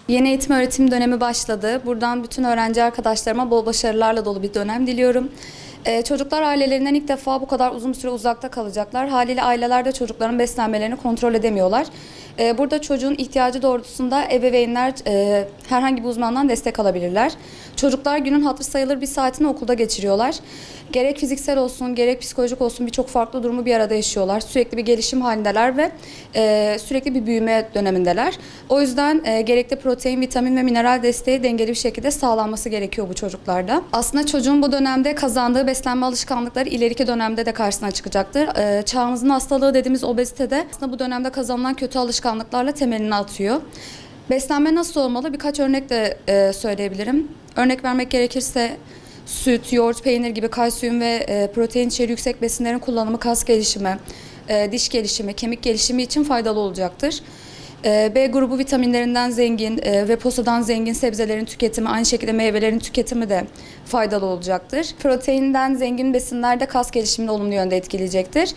Yeni eğitim öğretim dönemi başladı. Buradan bütün öğrenci arkadaşlarıma bol başarılarla dolu bir dönem diliyorum. Çocuklar ailelerinden ilk defa bu kadar uzun süre uzakta kalacaklar. Haliyle aileler de çocukların beslenmelerini kontrol edemiyorlar. Burada çocuğun ihtiyacı doğrultusunda ebeveynler herhangi bir uzmandan destek alabilirler. Çocuklar günün hatırı sayılır bir saatini okulda geçiriyorlar. Gerek fiziksel olsun, gerek psikolojik olsun birçok farklı durumu bir arada yaşıyorlar. Sürekli bir gelişim halindeler ve sürekli bir büyüme dönemindeler. O yüzden gerekli protein, vitamin ve mineral desteği dengeli bir şekilde sağlanması gerekiyor bu çocuklarda. Aslında çocuğun bu dönemde kazandığı beslenme alışkanlıkları ileriki dönemde de karşısına çıkacaktır. Çağımızın hastalığı dediğimiz obezite de aslında bu dönemde kazanılan kötü alışkanlıklarla temelini atıyor. Beslenme nasıl olmalı? Birkaç örnek de söyleyebilirim. Örnek vermek gerekirse süt, yoğurt, peynir gibi kalsiyum ve protein içeriği yüksek besinlerin kullanımı kas gelişimi, diş gelişimi, kemik gelişimi için faydalı olacaktır. B grubu vitaminlerinden zengin ve posadan zengin sebzelerin tüketimi, aynı şekilde meyvelerin tüketimi de faydalı olacaktır. Proteinden zengin besinler de kas gelişimini olumlu yönde etkileyecektir.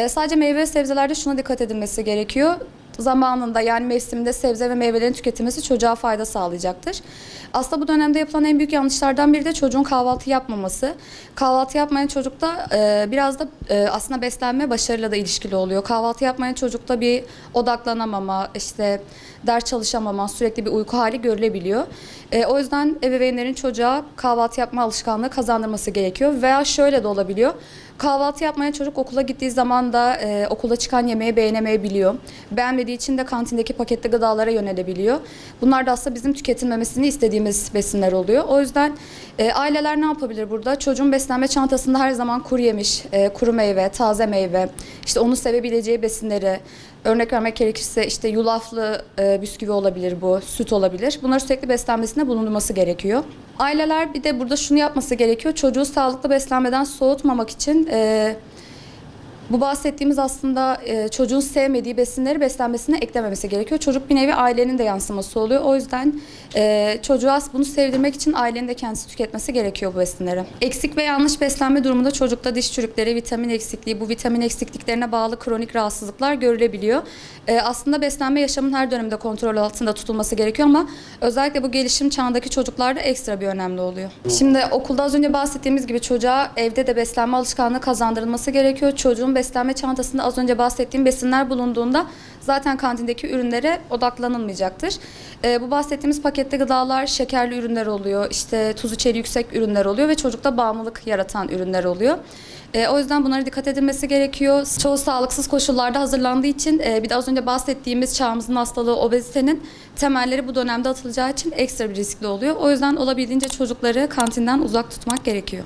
Sadece meyve ve sebzelerde şuna dikkat edilmesi gerekiyor. Zamanında yani mevsiminde sebze ve meyvelerin tüketilmesi çocuğa fayda sağlayacaktır. Aslında bu dönemde yapılan en büyük yanlışlardan biri de çocuğun kahvaltı yapmaması. Kahvaltı yapmayan çocukta biraz da aslında beslenme başarıyla da ilişkili oluyor. Kahvaltı yapmayan çocukta bir odaklanamama, işte ders çalışamama, sürekli bir uyku hali görülebiliyor. O yüzden ebeveynlerin çocuğa kahvaltı yapma alışkanlığı kazandırması gerekiyor. Veya şöyle de olabiliyor. Kahvaltı yapmayan çocuk okula gittiği zaman da okulda çıkan yemeği beğenemeyebiliyor. Beğenmediği için de kantindeki paketli gıdalara yönelebiliyor. Bunlar da aslında bizim tüketilmemesini istediğimiz besinler oluyor. O yüzden aileler ne yapabilir burada? Çocuğun beslenme çantasında her zaman kuru yemiş, kuru meyve, taze meyve, işte onu sevebileceği besinleri, örnek vermek gerekirse işte yulaflı bisküvi olabilir bu, süt olabilir. Bunları sürekli beslenmesinde bulundurması gerekiyor. Aileler bir de burada şunu yapması gerekiyor. Çocuğu sağlıklı beslenmeden soğutmamak için bu bahsettiğimiz aslında çocuğun sevmediği besinleri beslenmesine eklememesi gerekiyor. Çocuk bir nevi ailenin de yansıması oluyor. O yüzden çocuğa bunu sevdirmek için ailenin de kendisi tüketmesi gerekiyor bu besinleri. Eksik ve yanlış beslenme durumunda çocukta diş çürükleri, vitamin eksikliği, bu vitamin eksikliklerine bağlı kronik rahatsızlıklar görülebiliyor. Aslında beslenme yaşamın her döneminde kontrol altında tutulması gerekiyor ama özellikle bu gelişim çağındaki çocuklarda ekstra bir önemli oluyor. Şimdi okulda az önce bahsettiğimiz gibi çocuğa evde de beslenme alışkanlığı kazandırılması gerekiyor. Çocuğun beslenme çantasında az önce bahsettiğim besinler bulunduğunda zaten kantindeki ürünlere odaklanılmayacaktır. Bu bahsettiğimiz paketli gıdalar şekerli ürünler oluyor, işte tuz içeriği yüksek ürünler oluyor ve çocukta bağımlılık yaratan ürünler oluyor. O yüzden bunlara dikkat edilmesi gerekiyor. Çoğu sağlıksız koşullarda hazırlandığı için bir de az önce bahsettiğimiz çağımızın hastalığı obezitenin temelleri bu dönemde atılacağı için ekstra bir riskli oluyor. O yüzden olabildiğince çocukları kantinden uzak tutmak gerekiyor.